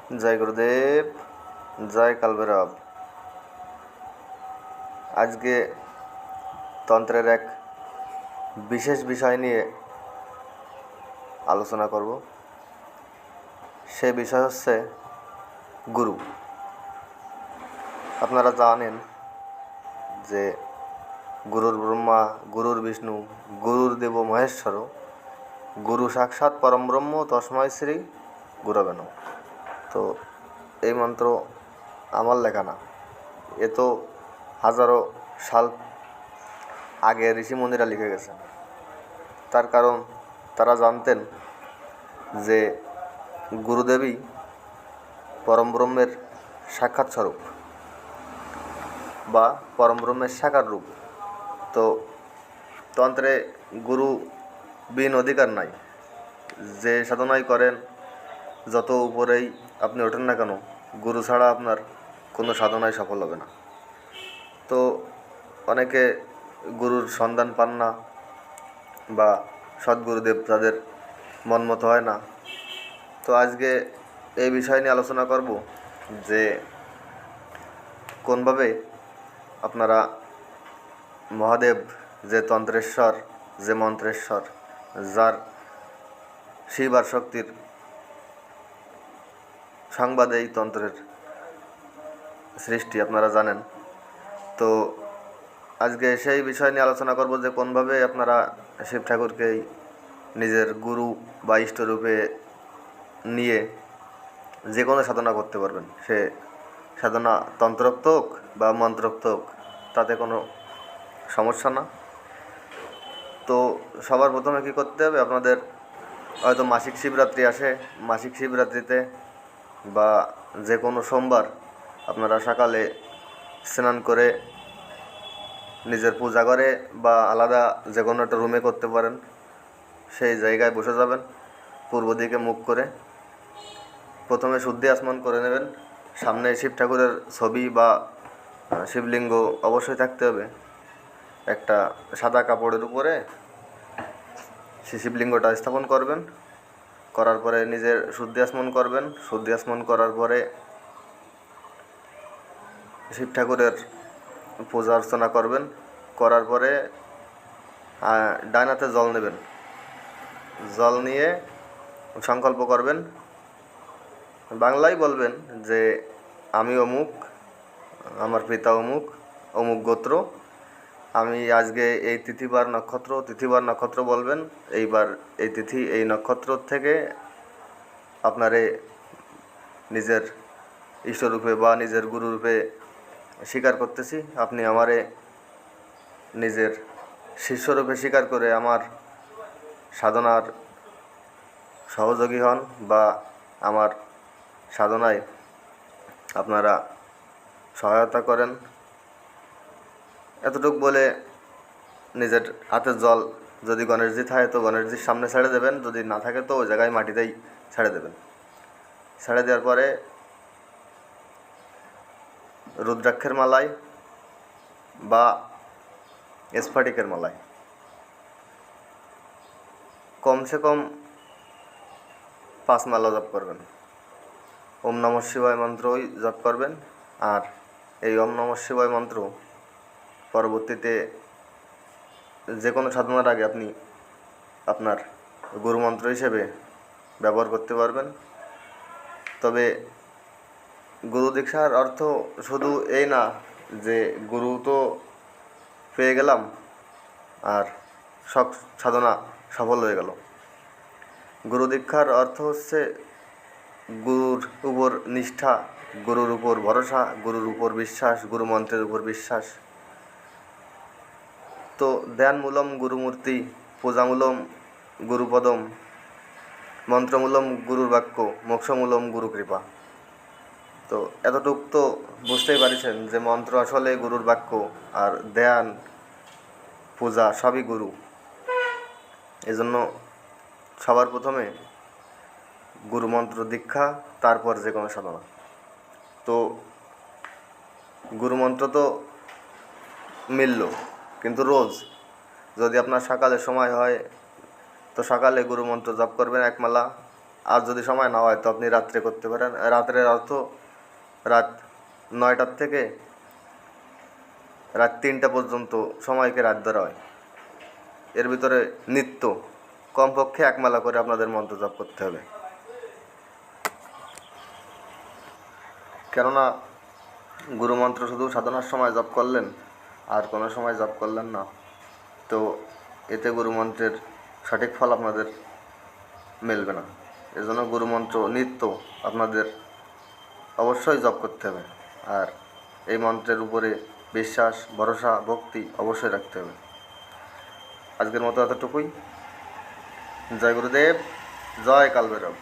জয় গুরুদেব, জয় কালভৈরব। আজকে তন্ত্রের এক বিশেষ বিষয় নিয়ে আলোচনা করব। সে বিষয় হচ্ছে গুরু। আপনারা জানেন যে গুরুর ব্রহ্মা, গুরুর বিষ্ণু, গুরুর দেব মহেশ্বর, গুরু সাক্ষাৎ পরম ব্রহ্ম তস্মৈ শ্রী গুরবে নমঃ। তো এই মন্ত্র আমার লেখা না, এ তো হাজারো সাল আগে ঋষিমুনিরা লিখে গেছেন। তার কারণ তারা জানতেন যে গুরুদেবই পরম ব্রহ্মের সাক্ষাৎ স্বরূপ বা পরম ব্রহ্মের সাকার রূপ। তো তন্ত্রে গুরু বিন অধিকার নাই। যে সাধনাই করেন, যত উপরেই আপনি ওঠেন না কেন, গুরু ছাড়া আপনার কোনো সাধনায় সফল হবে না। তো অনেকে গুরুর সন্ধান পান না বা সদ্গুরুদেব তাদের মন মতো হয় না। তো আজকে এই বিষয় নিয়ে আলোচনা করব যে কোনভাবে আপনারা মহাদেব যে তন্ত্রেশ্বর, যে মন্ত্রেশ্বর, যার শিব আর শক্তির সংবাদে এই তন্ত্রের সৃষ্টি আপনারা জানেন। তো আজকে সেই বিষয় নিয়ে আলোচনা করব যে কোনভাবে আপনারা শিব ঠাকুরকেই নিজের গুরু বা ইষ্টরূপে নিয়ে যে কোনো সাধনা করতে পারবেন। সে সাধনা তন্ত্রোক্ত হোক বা মন্ত্রোক্ত হোক, তাতে কোনো সমস্যা না। তো সবার প্রথমে কী করতে হবে, আপনাদের হয়তো মাসিক শিবরাত্রি আসে, মাসিক শিবরাত্রিতে বা যে কোনো সোমবার আপনারা সকালে স্নান করে নিজের পূজা করে বা আলাদা যে কোনো একটা রুমে করতে পারেন। সেই জায়গায় বসে যাবেন পূর্ব দিকে মুখ করে। প্রথমে শুদ্ধি আচমন করে নেবেন। সামনে শিব ঠাকুরের ছবি বা শিবলিঙ্গ অবশ্যই থাকতে হবে। একটা সাদা কাপড়ের উপরে সেই শিবলিঙ্গটা স্থাপন করবেন। করার পরে নিজের শুদ্ধি আচমন করবেন। শুদ্ধি আচমন করার পরে শিব ঠাকুরের পূজা অর্চনা করবেন। করার পরে ডান হাতে জল নেবেন। জল নিয়ে সংকল্প করবেন, বাংলায় বলবেন যে আমি অমুক, আমার পিতা অমুক, অমুক গোত্র, আমি আজকে এই তিথিবার নক্ষত্র বলবেন। এইবার এই তিথি এই নক্ষত্র থেকে আপনারে নিজের ঈশ্বররূপে বা নিজের গুরুরূপে স্বীকার করতেছি। আপনি আমারে নিজের শিষ্যরূপে স্বীকার করে আমার সাধনার সহযোগী হন বা আমার সাধনায় আপনারা সহায়তা করেন। এতটুক বলে নিজের হাতের জল যদি গণেশজি থাকে তো গণেশজির সামনে ছেড়ে দেবেন, যদি না থাকে তো ওই জায়গায় মাটিতেই ছেড়ে দেবেন। ছেড়ে দেওয়ার পরে রুদ্রাক্ষের মালায় বা স্ফটিকের মালায় কমসে কম 5 মালা জপ করবেন। ওম নমঃ শিবায় মন্ত্রই জপ করবেন। আর এই ওম নমঃ শিবায় মন্ত্র পরবর্তীতে যে কোনো সাধনার আগে আপনি আপনার গুরুমন্ত্র হিসেবে ব্যবহার করতে পারবেন। তবে গুরু দীক্ষার অর্থ শুধু এই না যে গুরু তো পেয়ে গেলাম আর সব সাধনা সফল হয়ে গেল। গুরু দীক্ষার অর্থ হচ্ছে গুরুর উপর নিষ্ঠা, গুরুর উপর ভরসা, গুরুর উপর বিশ্বাস, গুরু মন্ত্রের উপর বিশ্বাস। তো ধ্যানমূলম গুরুমূর্তি, পূজামূলম গুরুপদম, মন্ত্রমূলম গুরুর বাক্য, মোক্ষমূলম গুরু কৃপা। তো এতটুক তো বুঝতেই পারছেন যে মন্ত্র আসলে গুরুর বাক্য, আর ধ্যান পূজা সবই গুরু। এজন্য সবার প্রথমে গুরুমন্ত্র দীক্ষা, তারপর যে কোনো সাধনা। তো গুরুমন্ত্র তো মিলল, কিন্তু রোজ যদি আপনার সকালে সময় হয় তো সকালে গুরুমন্ত্র জপ করবেন 1 মালা। আর যদি সময় না হয় তো আপনি রাত্রে করতে পারেন। রাত্রের অর্থ রাত 9টার থেকে রাত 3টা পর্যন্ত সময়কে রাত ধরা হয়। এর ভিতরে নিত্য কমপক্ষে 1 মালা করে আপনাদের মন্ত্র জপ করতে হবে। কেননা গুরুমন্ত্র শুধু সাধনার সময় জপ করলেন আর কোনো সময় জপ করলেন না, তো এতে গুরুমন্ত্রের সঠিক ফল আপনাদের মিলবে না। এজন্য গুরুমন্ত্র নিত্য আপনাদের অবশ্যই জপ করতে হবে, আর এই মন্ত্রের উপরে বিশ্বাস, ভরসা, ভক্তি অবশ্যই রাখতে হবে। আজকের মতো এতটুকুই। জয় গুরুদেব, জয় কালভৈরব।